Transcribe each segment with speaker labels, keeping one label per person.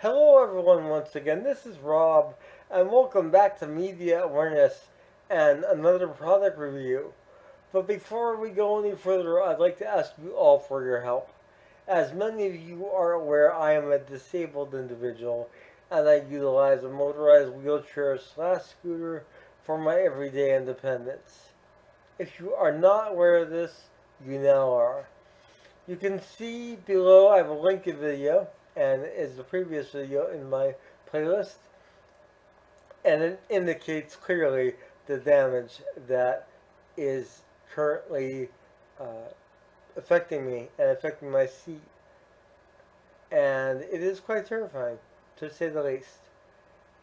Speaker 1: Hello, everyone, once again. This is Rob, and welcome back to Media Awareness and another product review. But before we go any further, I'd like to ask you all for your help. As many of you are aware, I am a disabled individual, and I utilize a motorized wheelchair slash scooter for my everyday independence. If you are not aware of this, you now are. You can see below I have a link in video and is the previous video in my playlist, and it indicates clearly the damage that is currently uh, affecting me and affecting my seat, and it is quite terrifying to say the least.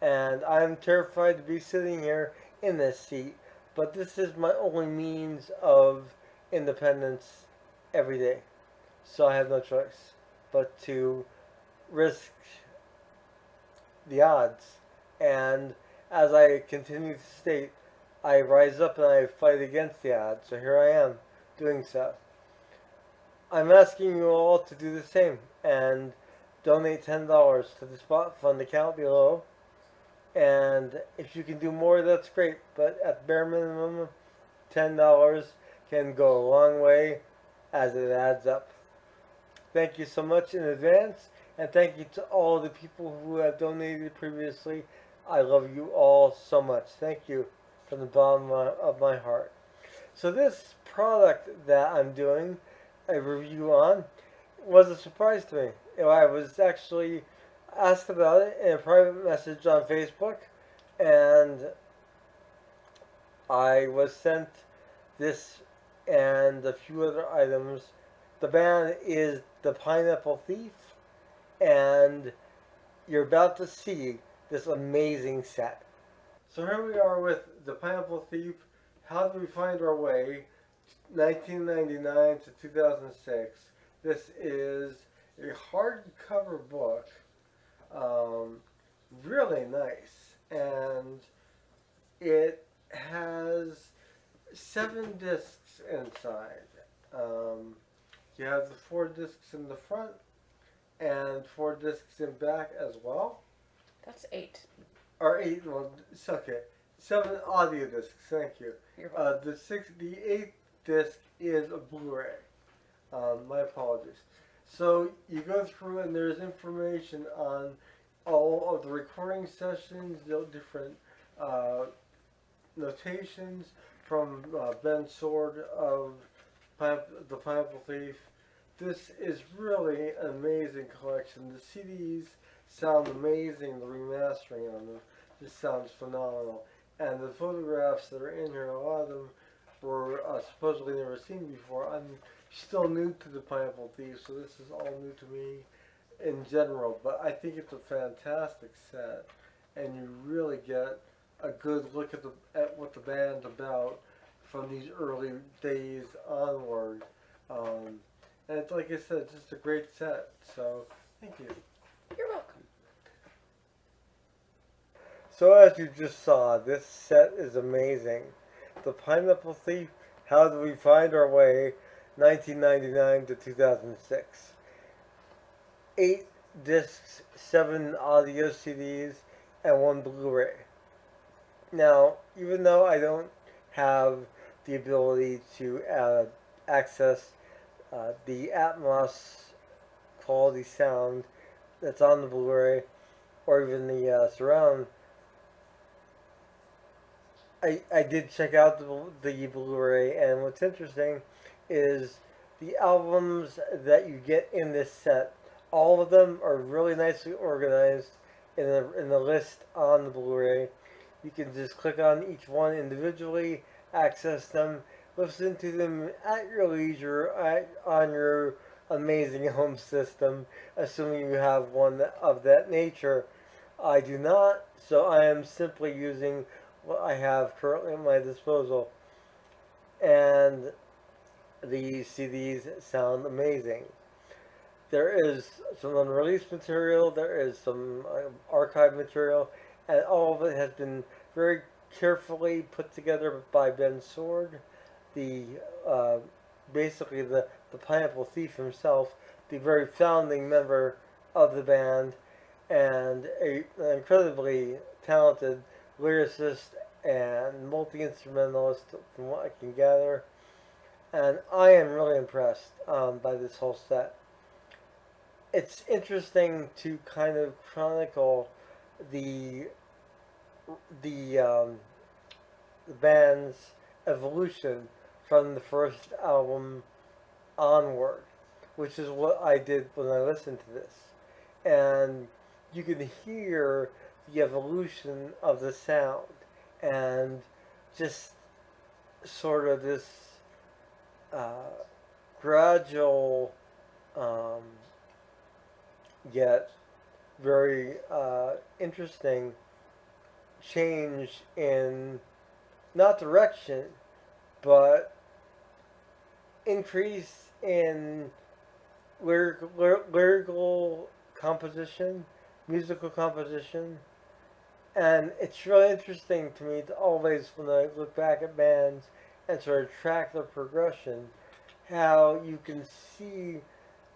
Speaker 1: And I'm terrified to be sitting here in this seat, but this is my only means of independence every day. So I have no choice but to risk the odds. And as I continue to state, I rise up and I fight against the odds. So here I am doing so. I'm asking you all to do the same and donate $10 to the Spot Fund account below. And if you can do more, that's great. But at bare minimum, $10 can go a long way as it adds up. Thank you so much in advance, and thank you to all the people who have donated previously. I love you all so much. Thank you from the bottom of my heart. So this product that I'm doing a review on was a surprise to me. I was actually asked about it in a private message on Facebook, and I was sent this and a few other items. The band is The Pineapple Thief, and you're about to see this amazing set. So here we are with The Pineapple Thief. How do we find our way? 1999 to 2006. This is a hardcover book. Um, really nice, and it has 7 discs inside. Um, you have the 4 discs in the front and 4 discs in back as well.
Speaker 2: That's 8.
Speaker 1: Or 8, well, it's okay. 7 audio discs, thank you.
Speaker 2: You're welcome.
Speaker 1: The 8th disc is a Blu-ray. My apologies. So you go through and there's information on all of the recording sessions, the different uh, notations from Ben Sword of The Pineapple Thief. This is really an amazing collection. The CDs sound amazing, the remastering on them just sounds phenomenal. And the photographs that are in here, a lot of them were supposedly never seen before. I'm still new to The Pineapple Thief, so this is all new to me in general. But I think it's a fantastic set, and you really get a good look at what the band's about from these early days onward. And it's like I said, it's just a great set. So thank you.
Speaker 2: You're welcome.
Speaker 1: So as you just saw, this set is amazing. The Pineapple Thief, How Do We Find Our Way, 1999 to 2006. 8 discs, 7 audio CDs, and 1 Blu-ray. Now, even though I don't have the ability to access the Atmos quality sound that's on the Blu-ray, or even the surround, I did check out the Blu-ray, and what's interesting is the albums that you get in this set. All of them are really nicely organized in the list on the Blu-ray. You can just click on each one individually, access them, listen to them at your leisure on your amazing home system, assuming you have one of that nature. I do not, so I am simply using what I have currently at my disposal. And the CDs sound amazing. There is some unreleased material, there is some archive material, and all of it has been very carefully put together by Ben Sword, the uh, basically the Pineapple Thief himself, the very founding member of the band, and an incredibly talented lyricist and multi-instrumentalist from what I can gather. And I am really impressed by this whole set. It's interesting to kind of chronicle the the um, the band's evolution from the first album onward, which is what I did when I listened to this. And you can hear the evolution of the sound and just sort of this uh, gradual um, yet very interesting change in not direction but increase in lyrical composition, musical composition, and it's really interesting to me to always, when I look back at bands and sort of track their progression, how you can see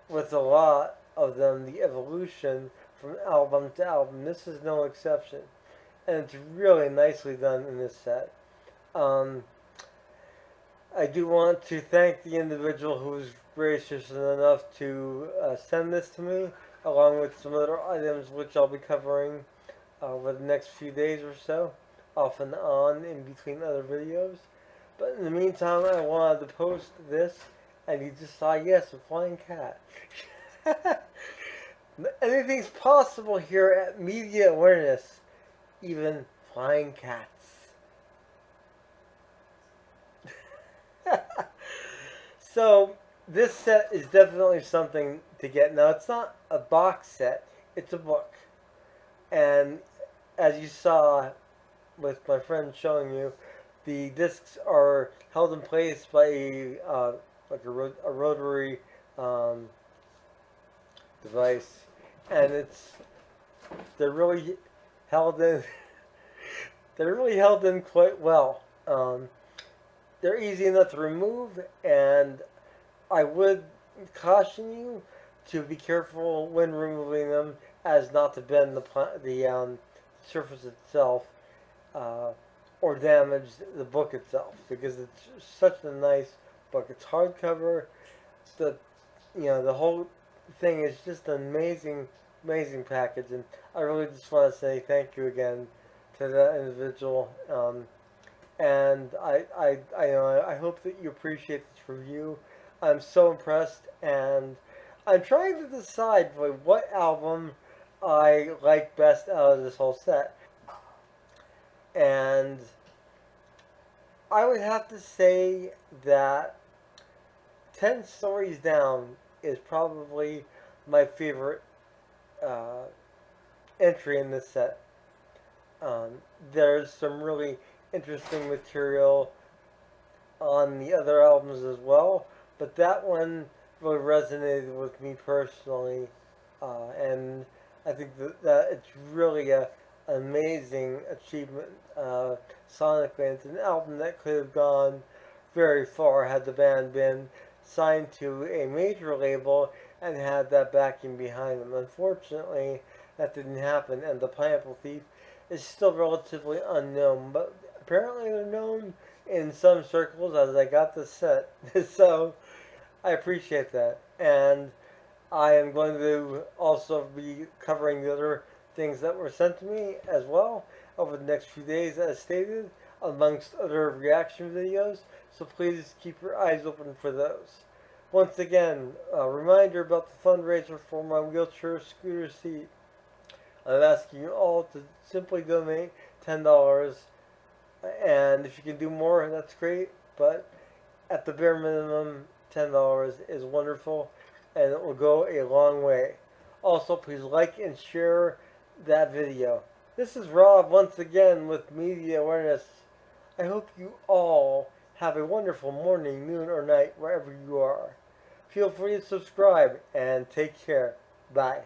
Speaker 1: with a lot of them the evolution from album to album. This is no exception, and it's really nicely done in this set. Um, I do want to thank the individual who was gracious enough to send this to me, along with some other items which I'll be covering over the next few days or so, off and on in between other videos. But in the meantime, I wanted to post this, and he just saw yes, a flying cat. Anything's possible here at Media Awareness, even flying cats. So this set is definitely something to get. Now it's not a box set, it's a book. And as you saw with my friend showing you, the discs are held in place by a rotary um, device, and they're really held in they're really held in quite well. They're easy enough to remove, and I would caution you to be careful when removing them, as not to bend the surface itself or damage the book itself, because it's such a nice book. It's hardcover. The the whole thing is just an amazing package, and I really just want to say thank you again to that individual. And I hope that you appreciate this review. I'm so impressed, and I'm trying to decide what album I like best out of this whole set. And I would have to say that 10 Stories Down is probably my favorite uh, entry in this set. There's some really interesting material on the other albums as well, but that one really resonated with me personally, and I think that it's really an amazing achievement sonically. It's an album that could have gone very far had the band been signed to a major label and had that backing behind them. Unfortunately, that didn't happen, and The Pineapple Thief is still relatively unknown, but apparently they're known in some circles as I got this set. So I appreciate that. And I am going to also be covering the other things that were sent to me as well over the next few days, as stated, amongst other reaction videos. So please keep your eyes open for those. Once again, a reminder about the fundraiser for my wheelchair scooter seat. I'm asking you all to simply donate $10. And if you can do more, that's great. But at the bare minimum, $10 is wonderful, and it will go a long way. Also, please like and share that video. This is Rob once again with Media Awareness. I hope you all have a wonderful morning, noon, or night wherever you are. Feel free to subscribe and take care. Bye.